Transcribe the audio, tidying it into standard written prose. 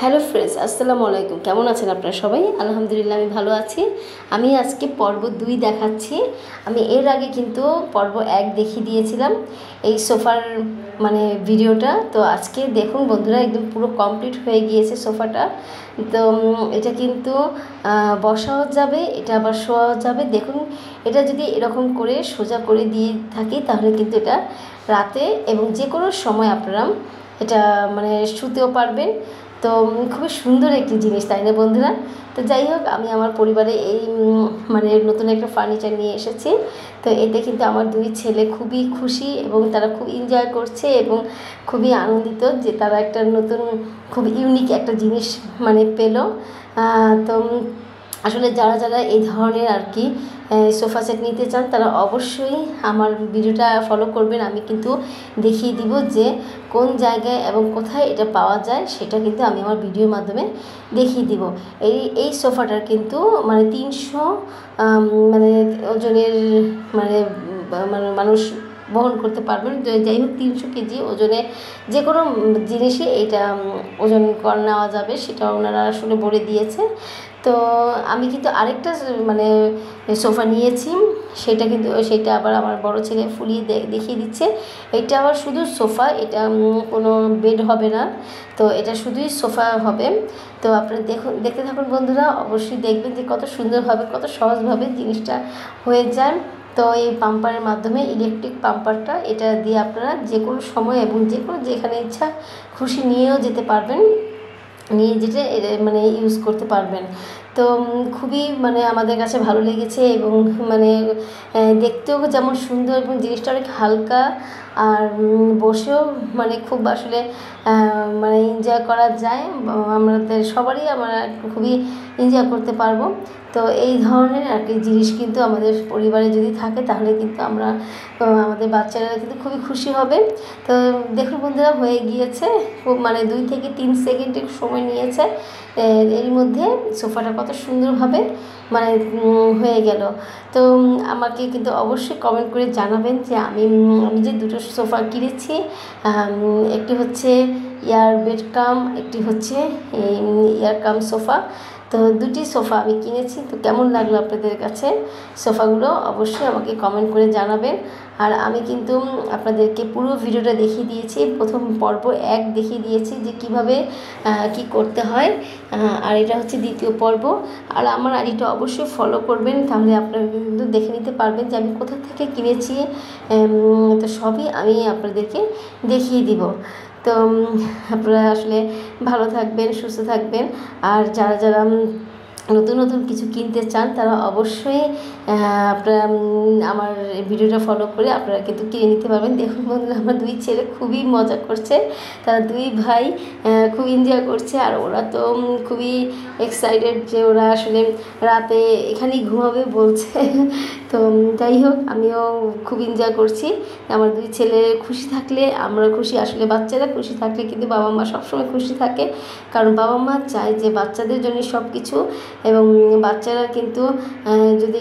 Hello friends, আসসালামু আলাইকুম। কেমন আছেন আপনারা সবাই? আলহামদুলিল্লাহ আমি ভালো আছি। আমি আজকে পর্ব 2 দেখাচ্ছি। আমি এর আগে কিন্তু পর্ব 1 দেখিয়ে দিয়েছিলাম এই সোফার ভিডিওটা। তো আজকে দেখুন বন্ধুরা, একদম পুরো কমপ্লিট হয়ে গিয়েছে সোফাটা। তো এটা কিন্তু বসাও যাবে, এটা আবার শোয়াও যাবে। দেখুন, এটা যদি এরকম করে সোজা করে দিয়ে থাকি তাহলে কিন্তু এটা রাতে এবং যে কোনো সময় আপনারা এটা শুতেও পারবেন। তো খুবই সুন্দর একটি জিনিস, তাই না বন্ধুরা? তো যাই হোক, আমি আমার পরিবারে এই নতুন একটা ফার্নিচার নিয়ে এসেছি। তো এতে কিন্তু আমার 2 ছেলে খুবই খুশি এবং তারা খুব এনজয় করছে এবং খুবই আনন্দিত যে তারা একটা নতুন খুব ইউনিক একটা জিনিস পেলো। তো আসলে যারা যারা এই ধরনের আর কি সোফা সেট নিতে চান তারা অবশ্যই আমার ভিডিওটা ফলো করবেন। আমি কিন্তু দেখিয়ে দিব যে কোন জায়গায় এবং কোথায় এটা পাওয়া যায়, সেটা কিন্তু আমি আমার ভিডিওর মাধ্যমে দেখিয়ে দিব। এই সোফাটার কিন্তু 300 ওজনের মানুষ বহন করতে পারবেন। যাই হোক, 300 কেজি ওজনে যে কোনো জিনিসই এইটা ওজন করে নেওয়া যাবে, সেটা ওনারা আসলে বলে দিয়েছে। তো আমি কিন্তু আরেকটা সোফা নিয়েছি, সেটা আবার আমার বড় ছেলে ফুলিয়ে দেখিয়ে দিচ্ছে। এটা আবার শুধু সোফা, এটা কোনো বেড হবে না। তো এটা শুধুই সোফা হবে। তো আপনারা দেখতে থাকুন বন্ধুরা, অবশ্যই দেখবেন যে কত সুন্দরভাবে, কত সহজভাবে জিনিসটা হয়ে যায়। তো এই পাম্পারের মাধ্যমে, ইলেকট্রিক পাম্পারটা, এটা দিয়ে আপনারা যে কোনো সময় এবং যেখানে ইচ্ছা খুশি নিয়েও যেতে পারবেন, নিয়ে যেতে ইউজ করতে পারবেন। তো খুবই আমাদের কাছে ভালো লেগেছে এবং দেখতেও যেমন সুন্দর এবং জিনিসটা অনেক হালকা, আর বসেও খুব আসলে এনজয় করা যায়। আমাদের সবারই আমরা খুবই এনজয় করতে পারবো। তো এই ধরনের আর কি জিনিস কিন্তু আমাদের পরিবারে যদি থাকে তাহলে কিন্তু আমাদের বাচ্চারা কিন্তু খুবই খুশি হবে। তো দেখুন বন্ধুরা, হয়ে গিয়েছে। খুব 2 থেকে 3 সেকেন্ডের সময় নিয়েছে। এর মধ্যে সোফাটা কত সুন্দরভাবে হয়ে গেল। তো আমাকে কিন্তু অবশ্যই কমেন্ট করে জানাবেন যে আমি যে 2টো সোফা কিনেছি, একটি হচ্ছে এয়ার বেড কাম, একটি হচ্ছে এয়ার কাম সোফা। তো 2টি সোফা আমি কিনেছি। তো কেমন লাগলো আপনাদের কাছে সোফাগুলো অবশ্যই আমাকে কমেন্ট করে জানাবেন। আর আমি কিন্তু আপনাদেরকে পুরো ভিডিওটা দেখিয়ে দিয়েছি, প্রথম পর্ব 1 দেখিয়ে দিয়েছি যে কিভাবে কি করতে হয়। আর এটা হচ্ছে 2য় পর্ব। আর আমার আইডিটা অবশ্যই ফলো করবেন, তাহলে আপনারা কিন্তু দেখে নিতে পারবেন যে আমি কোথা থেকে কিনেছি। তো সবই আমি আপনাদেরকে দেখিয়ে দিব। তো আপনারা আসলে ভালো থাকবেন, সুস্থ থাকবেন। আর যারা যারা নতুন নতুন কিছু কিনতে চান তারা অবশ্যই আপনারা আমার ভিডিওটা ফলো করে আপনারা কিন্তু কিনে নিতে পারবেন। দেখুন বন্ধুরা, আমার 2 ছেলে খুবই মজা করছে। তারা 2 ভাই খুব এনজয় করছে, আর ওরা তো খুবই এক্সাইটেড যে ওরা আসলে রাতে এখানেই ঘুমাবে বলছে। তো যাই হোক, আমিও খুব এনজয় করছি। আমার 2 ছেলে খুশি থাকলে আমরা খুশি। আসলে বাচ্চারা খুশি থাকলে কিন্তু বাবা মা সবসময় খুশি থাকে, কারণ বাবা মা চায় যে বাচ্চাদের জন্য সব কিছু। এবং বাচ্চারা কিন্তু যদি